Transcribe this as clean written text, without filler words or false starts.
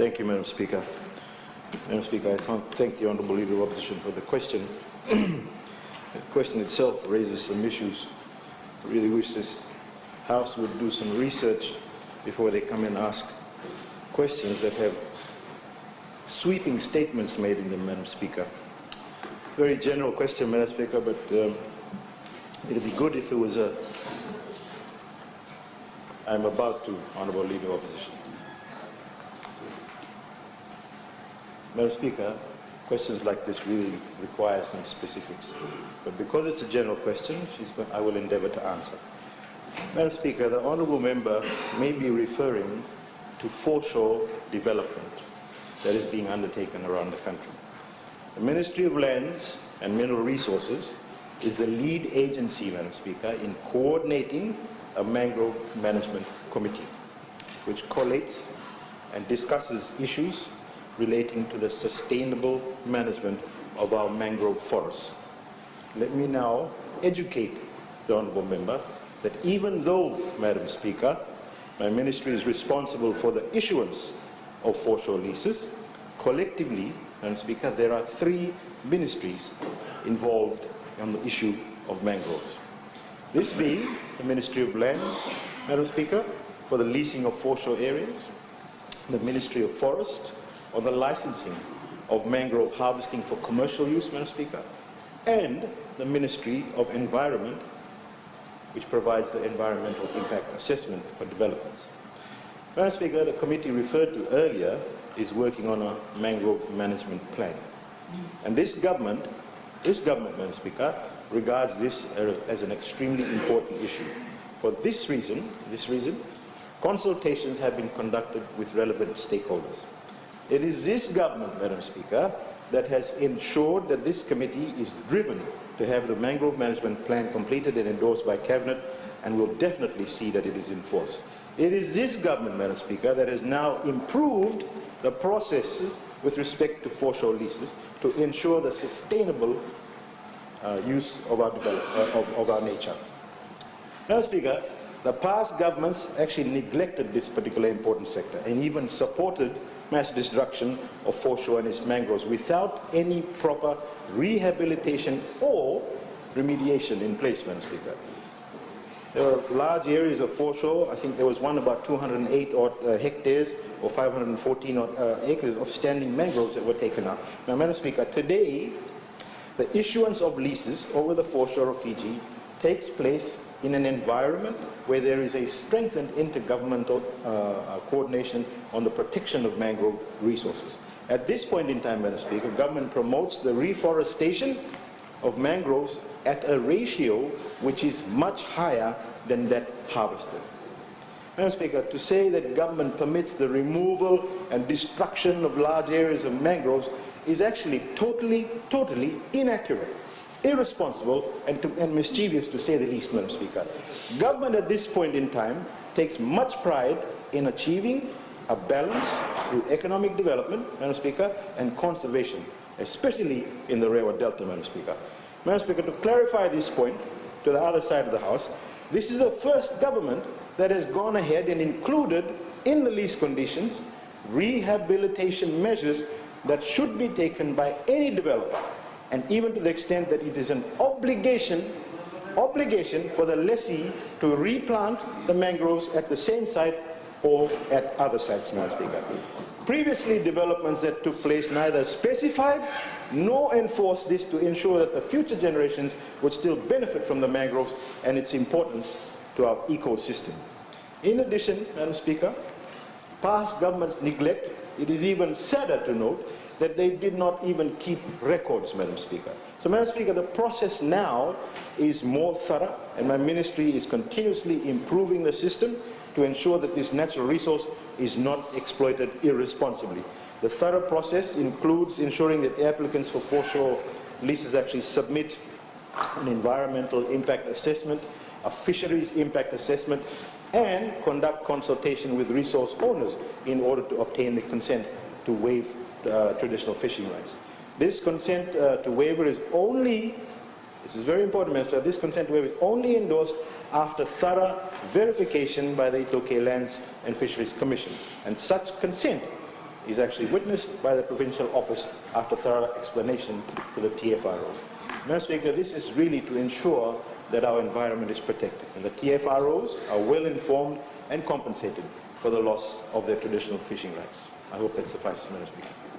Thank you, Madam Speaker. Madam Speaker, I thank the Honourable Leader of Opposition for the question. The question itself raises some issues. I really wish this House would do some research before they come and ask questions that have sweeping statements made in them, Madam Speaker. Very general question, Madam Speaker, but it would be good if it was a I'm about to, Honourable Leader of Opposition. Madam Speaker, questions like this really require some specifics. But because it's a general question, I will endeavour to answer. Madam Speaker, the Honourable Member may be referring to foreshore development that is being undertaken around the country. The Ministry of Lands and Mineral Resources is the lead agency, Madam Speaker, in coordinating a mangrove management committee, which collates and discusses issues relating to the sustainable management of our mangrove forests. Let me now educate the Honourable Member that even though, Madam Speaker, my ministry is responsible for the issuance of foreshore leases, collectively, Madam Speaker, there are 3 ministries involved on the issue of mangroves. This being the Ministry of Lands, Madam Speaker, for the leasing of foreshore areas, the Ministry of Forest, or the licensing of mangrove harvesting for commercial use, Madam Speaker, and the Ministry of Environment, which provides the environmental impact assessment for developments. Madam Speaker, the committee referred to earlier is working on a mangrove management plan. And this government, Madam Speaker, regards this as an extremely important issue. For this reason, consultations have been conducted with relevant stakeholders. It is this government, Madam Speaker, that has ensured that this committee is driven to have the mangrove management plan completed and endorsed by Cabinet, and will definitely see that it is enforced. It is this government, Madam Speaker, that has now improved the processes with respect to foreshore leases to ensure the sustainable use of our nature. Madam Speaker, the past governments actually neglected this particular important sector and even supported mass destruction of foreshore and its mangroves without any proper rehabilitation or remediation in place, Madam Speaker. There are large areas of foreshore. I think there was one about 208 odd hectares or 514 odd acres of standing mangroves that were taken out. Now, Madam Speaker, today the issuance of leases over the foreshore of Fiji takes place in an environment where there is a strengthened intergovernmental coordination on the protection of mangrove resources. At this point in time, Madam Speaker, government promotes the reforestation of mangroves at a ratio which is much higher than that harvested. Madam Speaker, to say that government permits the removal and destruction of large areas of mangroves is actually totally inaccurate, irresponsible, and mischievous, to say the least, Madam Speaker. Government at this point in time takes much pride in achieving a balance through economic development, Madam Speaker, and conservation, especially in the Rewa Delta, Madam Speaker. Madam Speaker, to clarify this point to the other side of the House, this is the first government that has gone ahead and included in the lease conditions rehabilitation measures that should be taken by any developer, and even to the extent that it is an obligation for the lessee to replant the mangroves at the same site or at other sites, Madam Speaker. Previously, developments that took place neither specified nor enforced this to ensure that the future generations would still benefit from the mangroves and its importance to our ecosystem. In addition, Madam Speaker, past governments' neglect, it is even sadder to note that they did not even keep records, Madam Speaker. So, Madam Speaker, the process now is more thorough, and my ministry is continuously improving the system to ensure that this natural resource is not exploited irresponsibly. The thorough process includes ensuring that applicants for foreshore leases actually submit an environmental impact assessment, a fisheries impact assessment, and conduct consultation with resource owners in order to obtain the consent to waive traditional fishing rights. This consent to waiver is only, this is very important, Minister, this consent to waiver is only endorsed after thorough verification by the Itoke Lands and Fisheries Commission. And such consent is actually witnessed by the Provincial Office after thorough explanation to the TFRO. Madam Speaker, this is really to ensure that our environment is protected, and the TFROs are well informed and compensated for the loss of their traditional fishing rights. I hope that suffices, Madam Speaker.